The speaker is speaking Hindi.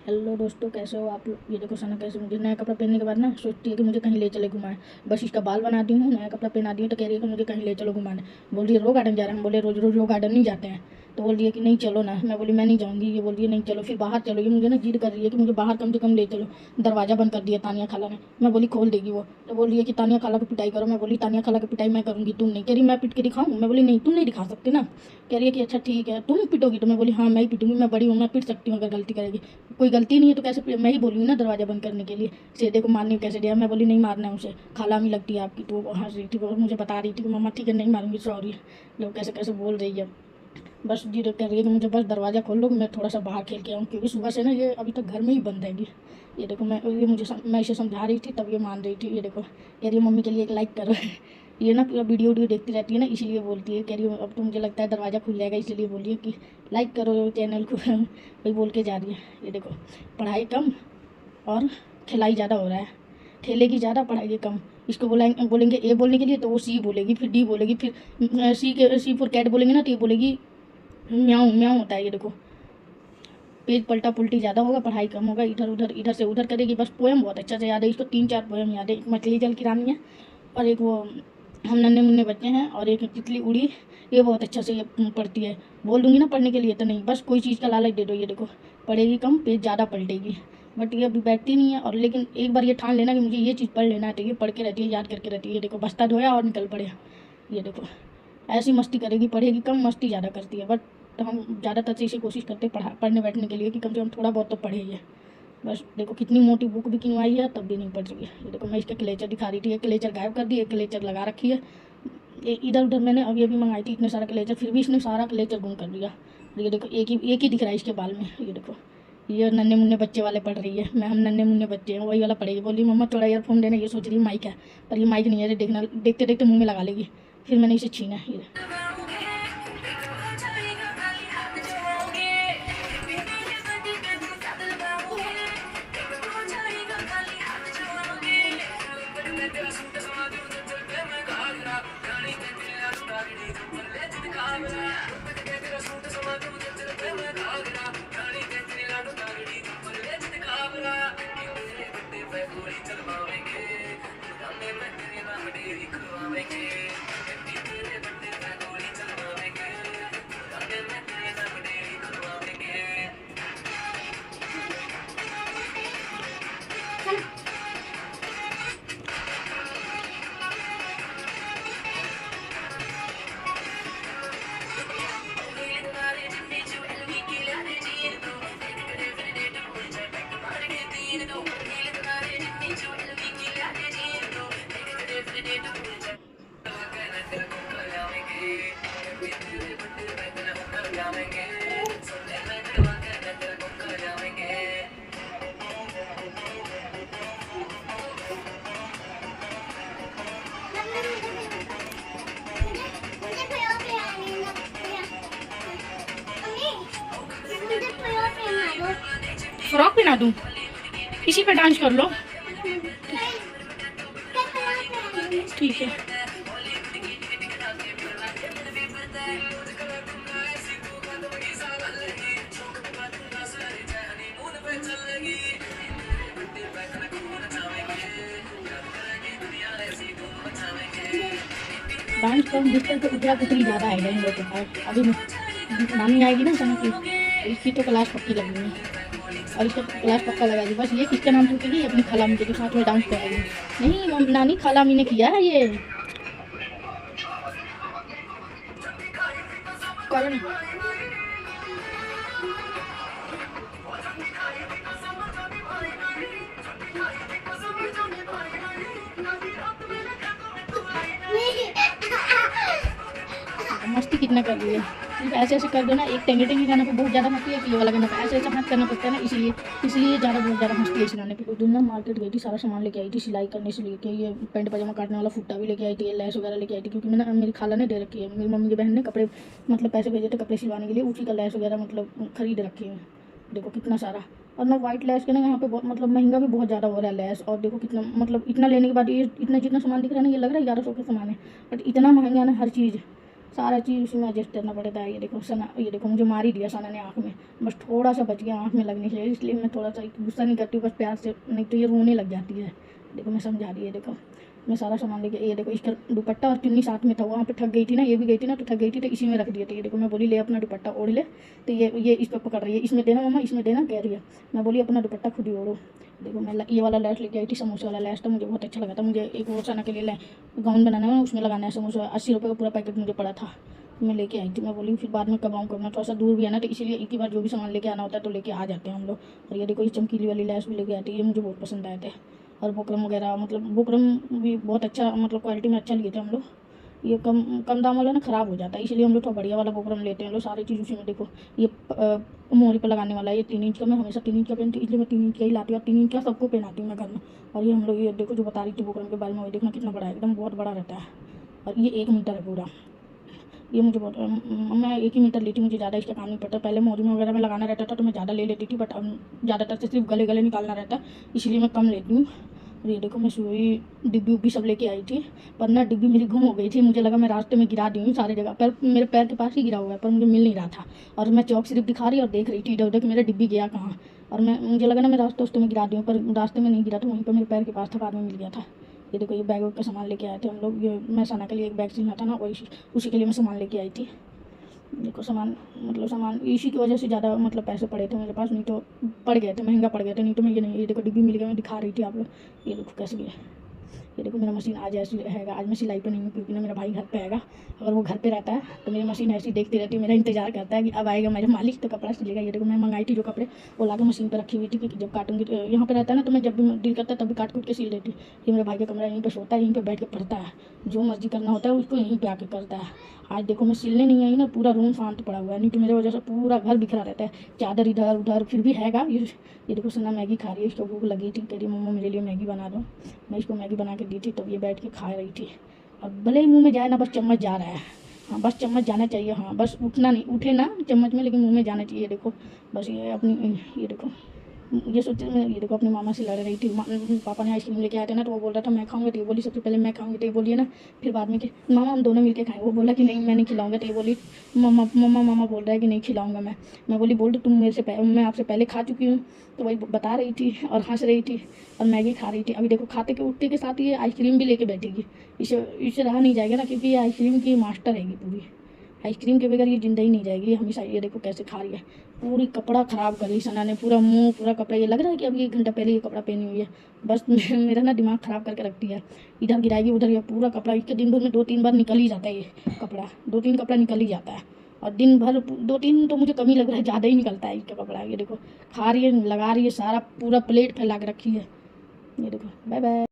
हेलो दोस्तों, कैसे हो आप लोग। ये देखो सना कैसे मुझे नया कपड़ा पहनने के बाद ना सोचती है कि मुझे कहीं ले चले घुमाए। बस इसका बाल बना दी हूँ, नया कपड़ा पहना दी हूँ तो कह रही है कि मुझे कहीं ले चलो घुमाने। बोल रही है रो गार्डन जा रहे हैं। हम बोले रोज रोज रो गार्डन नहीं जाते हैं। तो बोल रही है कि नहीं चलो ना। मैं बोली मैं नहीं जाऊँगी। ये बोल रही है नहीं चलो, फिर बाहर चलो। ये मुझे ना जिद कर रही है कि मुझे बाहर कम से कम ले चलो। दरवाज़ा बंद कर दिया तानिया खाला ने। मैं बोली खोल देगी वो। तो बोल रही है कि तानिया खाला की पिटाई करो। मैं बोली तानिया खाला की पिटाई मैं करूँगी, तुम नहीं। कह रही मैं पिट के दिखाऊँ। मैं बोली नहीं, तुम नहीं दिखा सकते ना। कह रही है कि अच्छा ठीक है तुम पिटोगी। तो मैं बोली हाँ मैं ही पिटूंगी, मैं बड़ी हूँ, मैं पिट सकती हूँ अगर गलती करेगी। कोई गलती नहीं है तो कैसे मैं ही बोली हूँ ना दरवाज़ा बंद करने के लिए। सीधे को मारने कैसे दिया। मैं बोली नहीं मारना है उसे, खालामी लगती है आपकी। तो वो हंस रही थी, वो मुझे बता रही थी कि मम्मा ठीक है नहीं मारूंगी, सॉरी। लोग कैसे कैसे बोल रही है। बस जी कह रही है कि मुझे बस दरवाज़ा खोल लो, मैं थोड़ा सा बाहर खेल के आऊँ, क्योंकि सुबह से ना ये अभी तक घर में ही बंद रहेगी। ये देखो मैं इसे समझा रही थी तब ये मान रही थी। ये देखो कह रही है मम्मी के लिए एक लाइक करो। ये ना पूरा वीडियो वीडियो देखती रहती है ना, इसीलिए बोलती है। कह रही है अब तो मुझे लगता है दरवाज़ा खुल जाएगा, इसीलिए बोलिए कि लाइक करो चैनल को। वही बोल के जा रही है। ये देखो पढ़ाई कम और खिलाई ज़्यादा हो रहा है। खेलेगी ज़्यादा, पढ़ाई कम। इसको बोलेंगे ए बोलने के लिए तो वो सी बोलेगी, फिर डी बोलेगी, फिर सी फॉर कैट बोलेंगे ना तो ये बोलेगी म्याऊं म्याऊं होता है। ये देखो पेज पलटा पुलटी ज़्यादा होगा, पढ़ाई कम होगा, इधर से उधर करेगी। बस पोएम बहुत अच्छा से याद है इसको, 3-4 पोएम याद है। एक मछली जल की रानी है, और एक वो हम नन्हे मुन्ने बच्चे हैं, और एक तितली उड़ी। ये बहुत अच्छा से ये पढ़ती है। बोल दूंगी ना पढ़ने के लिए तो नहीं, बस कोई चीज़ का लालच दे दो। ये देखो पढ़ेगी कम, पेज ज़्यादा पलटेगी। बट ये अभी बैठती नहीं है। और लेकिन एक बार ये ठान लेना कि मुझे ये चीज़ पढ़ लेना है तो ये पढ़ के रहती है, याद करके रहती है। ये देखो बस्ता धोया और निकल पड़े। ये देखो ऐसी मस्ती करेगी, पढ़ेगी कम, मस्ती ज़्यादा करती है। बट तो हम ज़्यादातर से इसे कोशिश करते हैं पढ़ने बैठने के लिए कि कम से कम थोड़ा बहुत तो पढ़े ये। बस देखो कितनी मोटी बुक भी किनवाई है तब भी नहीं पढ़ रही है। ये देखो मैं इसका क्लेचर दिखा रही थी, एक क्लेचर गायब कर दी, एक क्लेचर लगा रखी है। इधर उधर मैंने अभी अभी मंगाई थी इतने सारा क्लेचर, फिर भी इसने सारा क्लेचर गुम कर दिया। ये देखो एक ही दिख रहा है इसके बाल में। ये देखो ये नन्हे मुन्ने बच्चे वाले पढ़ रही है। हम नन्हे मुन्ने बच्चे हैं वही वाला पढ़ेगी। बोली मम्मा थोड़ा ईयरफोन देना। ये सोच रही माइक है, पर ये माइक नहीं है। देखना देखते देखते मुँह में लगा लेगी, फिर मैंने इसे छीना है। ये फ्रॉक पहना दूँ, इसी पे डांस कर लो। ठीक है। डांस कॉम्पिटिशन तो उतरा कुतरी ज़्यादा है इन लोग के पास। अभी नानी आएगी ना सना की, इसकी तो क्लास पक्की लगनी है, और इसका क्लास पक्का लगाएगी। बस ये किसका नाम पूछेगी, अपनी खालामी के साथ में डांस करेगी। नहीं नानी खालामी ने किया है ये करण। मस्ती कितना कर रही है। सिर्फ ऐसे ऐसे कर दो ना, एक टेंगे टेंगे गाना पे बहुत ज़्यादा मस्ती है, कि ये वाला गाना पे ऐसे ऐसे हाथ करना पड़ता है ना, इसलिए ज़्यादा बहुत ज़्यादा मस्ती है इस गाने पे। उस दिन ना मार्केट गई थी, सारा सामान लेके आई थी सिलाई करने से लेके, ये पैंट पजामा काटने वाला फुट्टा भी लेके आई थी, लैस वगैरह लेके आई थी, क्योंकि मैंने मेरी खाला ने दे रखी है। मेरी मम्मी की बहन ने कपड़े मतलब पैसे भेजे थे कपड़े सिलवाने के लिए, उसी का लैस वगैरह मतलब खरीद रखी है। देखो कितना सारा। और ना वाइट लैस के ना यहाँ पे बहुत मतलब महंगा भी बहुत ज़्यादा हो रहा है लैस। और देखो कितना मतलब इतना लेने के बाद ये इतना जितना सामान दिख रहा है ना, ये लग रहा है 1100 का सामान है, बट इतना महंगा है ना हर चीज़। सारा चीज़ उसी में एडजस्ट करना पड़ता है। ये देखो सना, ये देखो मुझे मार ही दिया सना ने आँख में, बस थोड़ा सा बच गया आँख में लगने से, इसलिए मैं थोड़ा सा गुस्सा नहीं करती हूँ, बस प्यार से, नहीं तो ये रोने लग जाती है। देखो मैं समझा रही है, देखो मैं सारा सामान लेके, ये देखो इसका दुपट्टा और चुन्नी साथ में था, वहाँ पे ठग गई थी ना, ये भी गई थी ना, तो ठग गई थी, तो इसी में रख दिए थे। ये देखो मैं बोली ले अपना दुपट्टा ओढ़ ले, तो ये इस पर पकड़ रही है, इसमें देना मम्मा, इसमें देना कह रही है। मैं बोली अपना दुपट्टा खुद ही ओढ़ो। देखो मैं ये वाला लैस लेके आई थी, समोसे वाला लैस, तो मुझे बहुत अच्छा लगा था। मुझे एक वो सना के लिए गाउन बनाना है, उसमें लगाना है समोसा, 80 रुपये का पूरा पैकेट मुझे पड़ा था, मैं लेके आई थी। मैं बोली फिर बाद में कब आऊँ करना, थोड़ा सा दूर भी है ना, तो इसीलिए एक ही बार जो भी सामान लेके आना होता है तो लेके आ जाते हैं हम लोग। और ये देखो ये चमकीली वाली लैस भी लेके आती है, ये मुझे बहुत पसंद आए थे। और बुकरम वगैरह, मतलब बुकरम भी बहुत अच्छा, मतलब क्वालिटी में अच्छा लिए थे हम लोग। ये कम कम दाम वाला ना ख़राब हो जाता है, इसीलिए हम लोग थोड़ा बढ़िया वाला बुकरम लेते हैं हम लोग, सारी चीज़ उसी में। देखो ये मोहरी पर लगाने वाला है, ये 3 इंच का, मैं हमेशा 3 इंच का पहनती हूँ, इसलिए मैं 3 इंच का ही लाती हूँ, और 3 इंच का सबको पहनाती हूँ मैं घर में। और ये हम लोग, ये देखो जो बता रही थी बुकरम के बारे में, वही देखना कितना बड़ा है, एकदम बहुत बड़ा रहता है, और ये 1 मीटर है पूरा। ये मुझे बहुत, मैं 1 ही मीटर लेती हूँ, मुझे ज़्यादा इसका काम नहीं पड़ता। पहले मोहरी में वगैरह में लगाना रहता था तो मैं ज़्यादा ले लेती थी, बट अब ज़्यादातर से सिर्फ गले गले निकालना रहता है, इसलिए मैं कम लेती हूँ। और ये देखो मैं सुई डिब्बी उब्बी सब लेके आई थी, पर ना डिब्बी मेरी गुम हो गई थी, मुझे लगा मैं रास्ते में गिरा दी हूँ सारी जगह, पर मेरे पैर के पास ही गिरा हुआ है, पर मुझे मिल नहीं रहा था। और मैं चौक सिर्फ दिखा रही और देख रही थी इधर उधर कि मेरा डिब्बी गया कहाँ, और मुझे लगा ना मैं रास्ते में गिरा दी हूँ, पर रास्ते में नहीं गिरा, तो वहीं पर मेरे पैर के पास था, बाद में मिल गया था। ये देखो ये बैग का सामान लेके आए थे हम लोग, ये मैं सना के लिए एक बैग सीना था ना, वही उसी के लिए मैं सामान लेके आई थी। देखो सामान, मतलब सामान इसी की वजह से ज़्यादा, मतलब पैसे पड़े थे मेरे पास, नहीं तो पड़ गए थे, महंगा पड़ गए थे, नहीं तो मैं ये नहीं। ये देखो डिब्बी मिल गई, मैं दिखा रही थी आप लोग, ये देखो कैसे गए। ये देखो मेरा मशीन आज ऐसी हैगा, आज मैं सिलाई पे नहीं हूँ क्योंकि ना मेरा भाई घर पे आएगा। अगर वो घर पे रहता है तो मेरी मशीन ऐसी देखती रहती है, मेरा इंतजार करता है कि अब आएगा मेरा मालिक तो कपड़ा सिलेगा। ये देखो मैं मंगाई थी जो कपड़े, वो लाके मशीन पर रखी हुई थी, क्योंकि जब काटूंगी तो यहाँ पे रहता है ना, तो मैं जब भी दिल करता है तभी काट कूट के सिल देती। ये मेरे भाई का कमरा, यहीं पर सोता है, यहीं पर बैठ के पढ़ता है, जो मर्जी करना होता है उसको यहीं पर आके करता है। आज देखो मैं सिलने नहीं आई ना, पूरा रूम शांत पड़ा हुआ है, नहीं तो मेरे वजह से पूरा घर बिखरा रहता है, चादर इधर उधर, फिर भी हैगा। ये देखो सना मैगी खा रही है, इसको भूख लगी थी, कह रही मम्मा मेरे लिए मैगी बना दो। मैं इसको मैगी बना के दी थी, तब ये बैठ के खा रही थी। और भले ही मुंह में जाए ना, बस चम्मच जा रहा है, हाँ बस चम्मच जाना चाहिए, हाँ बस उठना नहीं, उठे ना चम्मच में, लेकिन मुंह में जाना चाहिए। देखो बस ये अपनी, ये देखो ये सोचते मैं, ये देखो अपनी मामा से लड़ रही थी। पापा ने आइसक्रीम लेके आए थे ना, तो वो बोल रहा था मैं खाऊंगा, तो ये बोली सबसे पहले मैं खाऊंगी, तो ये बोलिए ना, फिर बाद में कि मामा हम दोनों मिलके खाएं। वो बोला कि नहीं मैं नहीं खिलाऊंगा, तो ये बोली मम्मा मम्मा मामा बोल रहा है कि नहीं खिलाऊंगा मैं बोली बोल तो तुम मेरे से मैं आपसे पहले खा चुकी हूँ, तो वही बता रही थी और हंस रही थी और मैगी खा रही थी। अभी देखो खाते के उठते के साथ ये आइसक्रीम भी लेके बैठेगी, इसे रहा नहीं जाएगा ना, क्योंकि ये आइसक्रीम की मास्टर हैगी पूरी, आइसक्रीम के बगैर ये जिंदा ही नहीं जाएगी हमेशा। ये देखो कैसे खा रही है, पूरी कपड़ा ख़राब कर रही सना ने, पूरा मुंह पूरा कपड़ा, ये लग रहा है कि अभी 1 घंटा पहले ये कपड़ा पहनी हुई है। बस मेरा ना दिमाग ख़राब करके रखती है, इधर गिराएगी उधर, ये पूरा कपड़ा इसके दिन भर में 2-3 बार निकल ही जाता है, ये कपड़ा 2-3 कपड़ा निकल ही जाता है। और दिन भर 2-3 तो मुझे कम ही लग रहा है, ज़्यादा ही निकलता है इसका कपड़ा। ये देखो खा रही है, लगा रही है, सारा पूरा प्लेट फैला के रखी है। ये देखो बाय बाय।